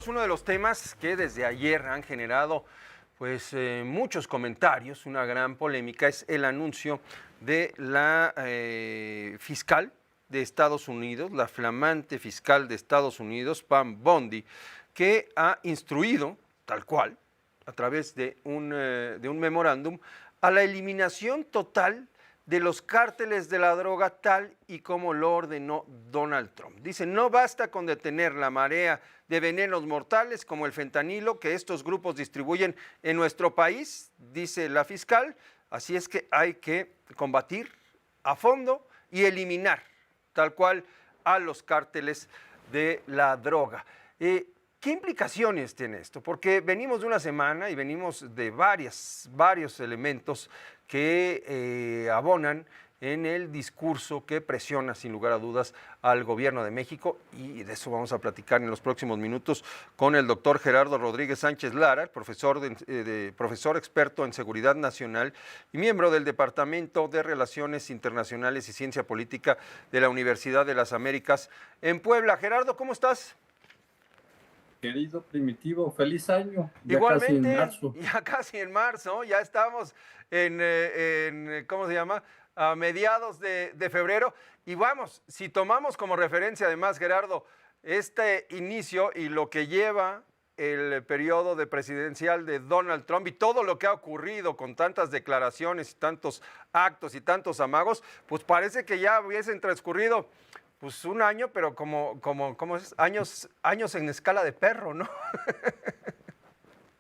Es uno de los temas que desde ayer han generado muchos comentarios, una gran polémica, es el anuncio de la fiscal de Estados Unidos, la flamante fiscal de Estados Unidos, Pam Bondi, que ha instruido, tal cual, a través de un memorándum, a la eliminación total de los cárteles de la droga tal y como lo ordenó Donald Trump. Dice, no basta con detener la marea de venenos mortales como el fentanilo que estos grupos distribuyen en nuestro país, dice la fiscal, así es que hay que combatir a fondo y eliminar tal cual a los cárteles de la droga. ¿Qué implicaciones tiene esto? Porque venimos de una semana y venimos de varios elementos que abonan en el discurso que presiona sin lugar a dudas al gobierno de México, y de eso vamos a platicar en los próximos minutos con el doctor Gerardo Rodríguez Sánchez Lara, profesor experto en seguridad nacional y miembro del Departamento de Relaciones Internacionales y Ciencia Política de la Universidad de las Américas en Puebla. Gerardo, ¿cómo estás? Querido Primitivo, feliz año, Igualmente, ya casi en marzo, ya estamos ¿cómo se llama? A mediados de febrero. Y vamos, si tomamos como referencia además, Gerardo, este inicio y lo que lleva el periodo de presidencial de Donald Trump y todo lo que ha ocurrido con tantas declaraciones y tantos actos y tantos amagos, pues parece que ya hubiesen transcurrido pues un año, pero ¿cómo es? Años en escala de perro, ¿no?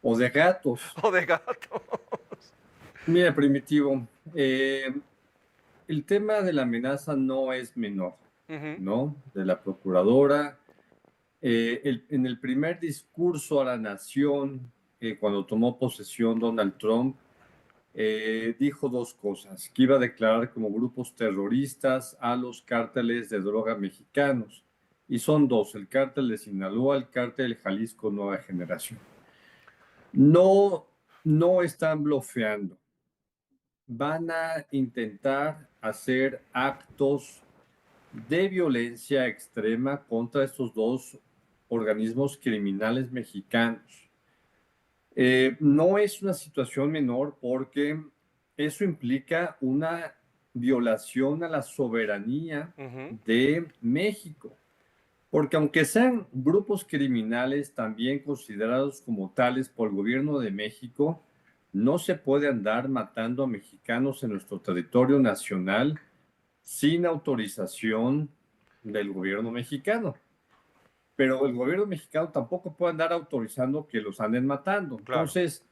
O de gatos. O de gatos. Mira, Primitivo, el tema de la amenaza no es menor, ¿no? De la procuradora. En el primer discurso a la nación, cuando tomó posesión Donald Trump, dijo dos cosas, que iba a declarar como grupos terroristas a los cárteles de droga mexicanos, y son dos, el cártel de Sinaloa, el cártel Jalisco Nueva Generación. No están blofeando, van a intentar hacer actos de violencia extrema contra estos dos organismos criminales mexicanos. No es una situación menor porque eso implica una violación a la soberanía de México. Porque aunque sean grupos criminales también considerados como tales por el gobierno de México, no se puede andar matando a mexicanos en nuestro territorio nacional sin autorización del gobierno mexicano. Pero el gobierno mexicano tampoco puede andar autorizando que los anden matando. Claro. Entonces,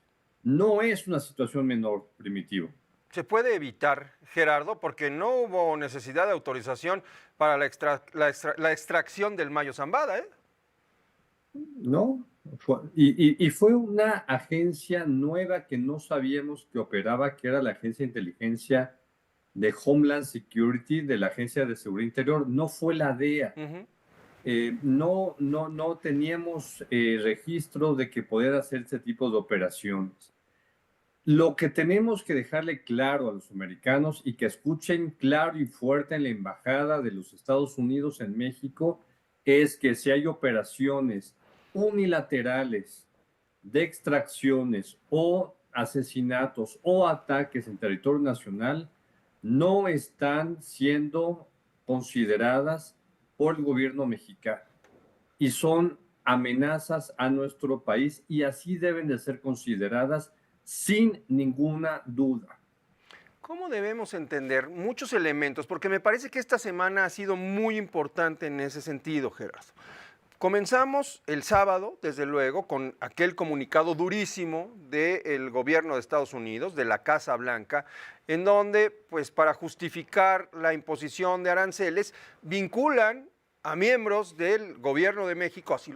no es una situación menor, Primitivo. Se puede evitar, Gerardo, porque no hubo necesidad de autorización para la extracción del mayo zambada, ¿eh? No, y fue una agencia nueva que no sabíamos que operaba, que era la Agencia de Inteligencia de Homeland Security, de la Agencia de Seguridad Interior, no fue la DEA. No teníamos registro de que pudiera hacer ese tipo de operaciones. Lo que tenemos que dejarle claro a los americanos y que escuchen claro y fuerte en la Embajada de los Estados Unidos en México es que si hay operaciones unilaterales de extracciones o asesinatos o ataques en territorio nacional, no están siendo consideradas por el gobierno mexicano y son amenazas a nuestro país y así deben de ser consideradas sin ninguna duda. ¿Cómo debemos entender muchos elementos? Porque me parece que esta semana ha sido muy importante en ese sentido, Gerardo. Comenzamos el sábado, desde luego, con aquel comunicado durísimo del gobierno de Estados Unidos, de la Casa Blanca, en donde, pues para justificar la imposición de aranceles, vinculan a miembros del gobierno de México, así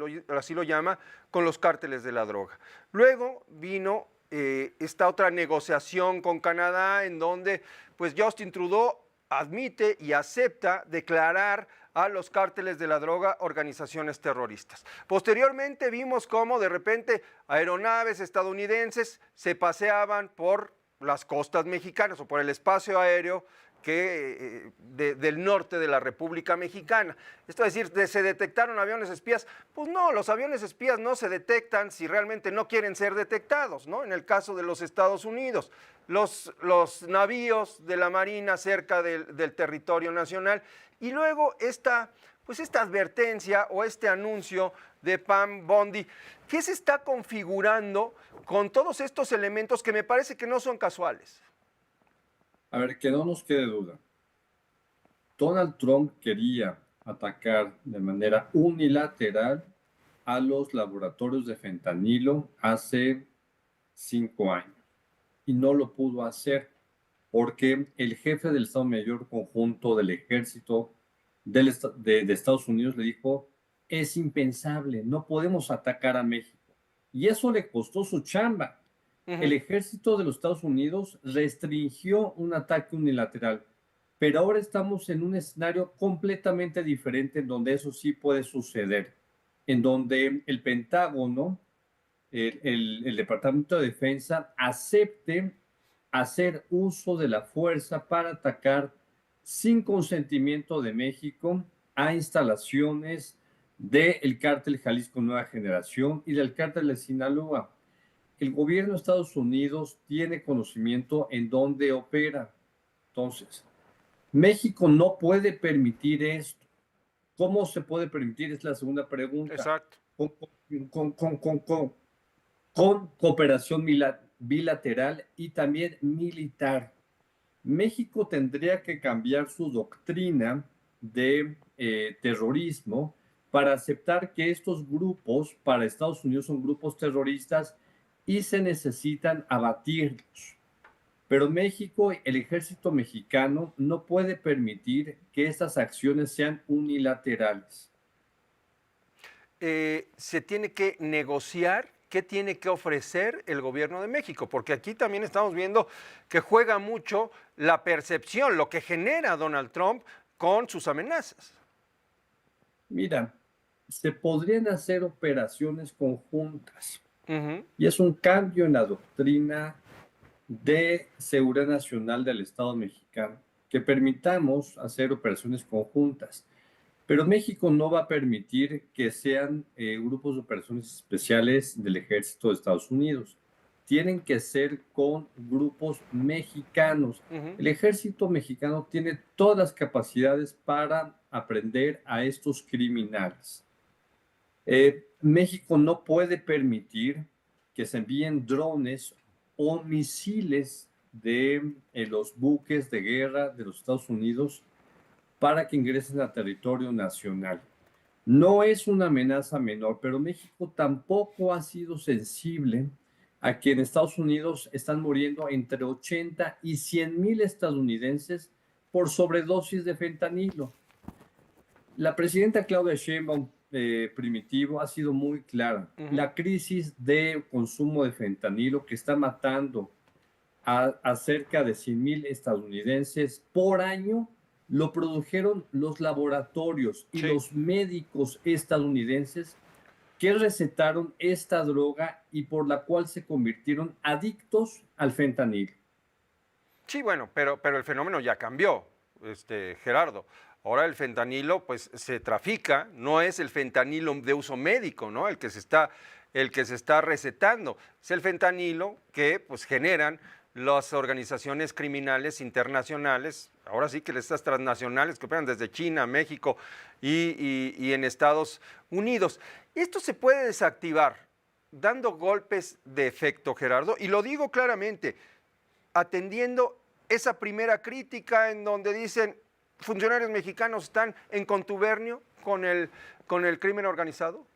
lo llama, con los cárteles de la droga. Luego vino esta otra negociación con Canadá, en donde pues Justin Trudeau admite y acepta declarar a los cárteles de la droga organizaciones terroristas. Posteriormente vimos cómo de repente aeronaves estadounidenses se paseaban por las costas mexicanas o por el espacio aéreo del norte de la República Mexicana. Esto es decir, ¿se detectaron aviones espías? Pues no, los aviones espías no se detectan si realmente no quieren ser detectados, ¿no? En el caso de los Estados Unidos, los navíos de la Marina cerca del territorio nacional, y luego pues esta advertencia o este anuncio de Pam Bondi, ¿qué se está configurando con todos estos elementos que me parece que no son casuales? A ver, que no nos quede duda. Donald Trump quería atacar de manera unilateral a los laboratorios de fentanilo hace 5 años y no lo pudo hacer porque el jefe del Estado Mayor Conjunto del Ejército de Estados Unidos le dijo, es impensable, no podemos atacar a México. Y eso le costó su chamba. El ejército de los Estados Unidos restringió un ataque unilateral, pero ahora estamos en un escenario completamente diferente en donde eso sí puede suceder, en donde el Pentágono, el Departamento de Defensa, acepte hacer uso de la fuerza para atacar sin consentimiento de México a instalaciones del cártel Jalisco Nueva Generación y del cártel de Sinaloa. El gobierno de Estados Unidos tiene conocimiento en dónde opera. Entonces, México no puede permitir esto. ¿Cómo se puede permitir? Es la segunda pregunta. Exacto. Con cooperación bilateral y también militar. México tendría que cambiar su doctrina de terrorismo para aceptar que estos grupos para Estados Unidos son grupos terroristas y se necesitan abatirlos. Pero México, el ejército mexicano, no puede permitir que estas acciones sean unilaterales. Se tiene que negociar qué tiene que ofrecer el gobierno de México, porque aquí también estamos viendo que juega mucho la percepción, lo que genera Donald Trump con sus amenazas. Mira, se podrían hacer operaciones conjuntas y es un cambio en la doctrina de seguridad nacional del Estado mexicano que permitamos hacer operaciones conjuntas. Pero México no va a permitir que sean grupos de operaciones especiales del ejército de Estados Unidos. Tienen que ser con grupos mexicanos. El ejército mexicano tiene todas las capacidades para aprender a estos criminales. México no puede permitir que se envíen drones o misiles de los buques de guerra de los Estados Unidos para que ingresen a territorio nacional. No es una amenaza menor, pero México tampoco ha sido sensible a que en Estados Unidos están muriendo entre 80 y 100,000 estadounidenses por sobredosis de fentanilo. La presidenta Claudia Sheinbaum, Primitivo, ha sido muy clara. La crisis de consumo de fentanilo que está matando a cerca de 100,000 estadounidenses por año lo produjeron los laboratorios y los médicos estadounidenses que recetaron esta droga y por la cual se convirtieron adictos al fentanilo. Sí, bueno, pero el fenómeno ya cambió, Gerardo. Ahora el fentanilo pues se trafica, no es el fentanilo de uso médico, ¿no? El que se está recetando. Es el fentanilo que pues generan las organizaciones criminales internacionales, ahora sí que estas transnacionales que operan desde China, México y en Estados Unidos. Esto se puede desactivar dando golpes de efecto, Gerardo, y lo digo claramente, atendiendo esa primera crítica en donde dicen funcionarios mexicanos están en contubernio con el crimen organizado.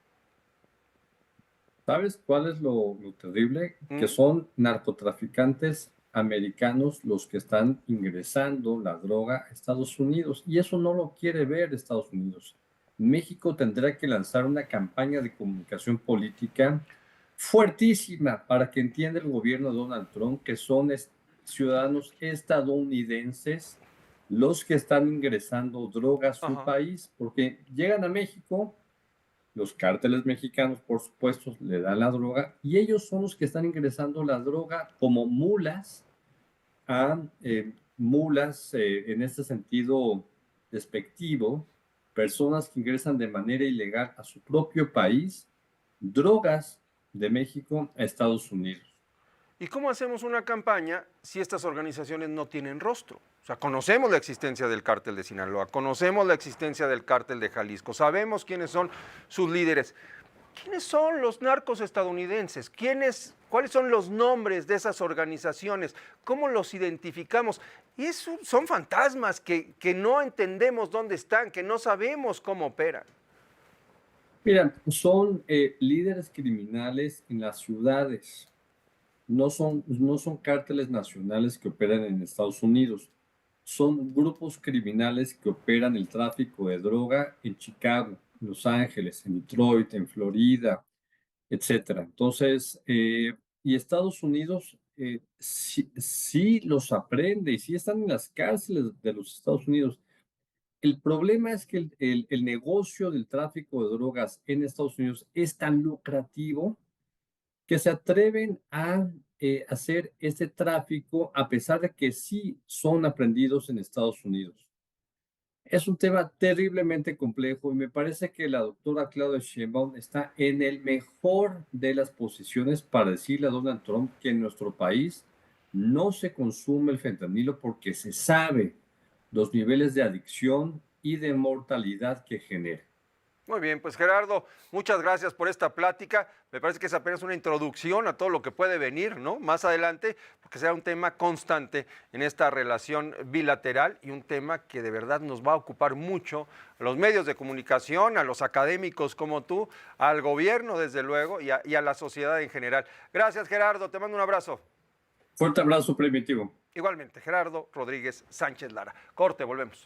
¿Sabes cuál es lo terrible? Que son narcotraficantes americanos los que están ingresando la droga a Estados Unidos y eso no lo quiere ver Estados Unidos. México tendrá que lanzar una campaña de comunicación política fuertísima para que entienda el gobierno de Donald Trump que son ciudadanos estadounidenses los que están ingresando droga a su país, porque llegan a México. Los cárteles mexicanos, por supuesto, le dan la droga y ellos son los que están ingresando la droga como mulas a mulas, en este sentido despectivo, personas que ingresan de manera ilegal a su propio país, drogas de México a Estados Unidos. ¿Y cómo hacemos una campaña si estas organizaciones no tienen rostro? O sea, conocemos la existencia del cártel de Sinaloa, conocemos la existencia del cártel de Jalisco, sabemos quiénes son sus líderes. ¿Quiénes son los narcos estadounidenses? ¿Cuáles son los nombres de esas organizaciones? ¿Cómo los identificamos? Y son fantasmas que no entendemos dónde están, que no sabemos cómo operan. Mira, son líderes criminales en las ciudades, no son cárteles nacionales que operan en Estados Unidos, son grupos criminales que operan el tráfico de droga en Chicago, en Los Ángeles, en Detroit, en Florida, etcétera. Entonces, y Estados Unidos sí los aprende y sí están en las cárceles de los Estados Unidos. El problema es que el negocio del tráfico de drogas en Estados Unidos es tan lucrativo que se atreven a hacer este tráfico a pesar de que sí son aprendidos en Estados Unidos. Es un tema terriblemente complejo y me parece que la doctora Claudia Sheinbaum está en el mejor de las posiciones para decirle a Donald Trump que en nuestro país no se consume el fentanilo porque se sabe los niveles de adicción y de mortalidad que genera. Muy bien, pues Gerardo, muchas gracias por esta plática. Me parece que es apenas una introducción a todo lo que puede venir, ¿no? Más adelante, porque será un tema constante en esta relación bilateral y un tema que de verdad nos va a ocupar mucho a los medios de comunicación, a los académicos como tú, al gobierno, desde luego, y a la sociedad en general. Gracias, Gerardo, te mando un abrazo. Fuerte abrazo, Primitivo. Igualmente, Gerardo Rodríguez Sánchez Lara. Corte, volvemos.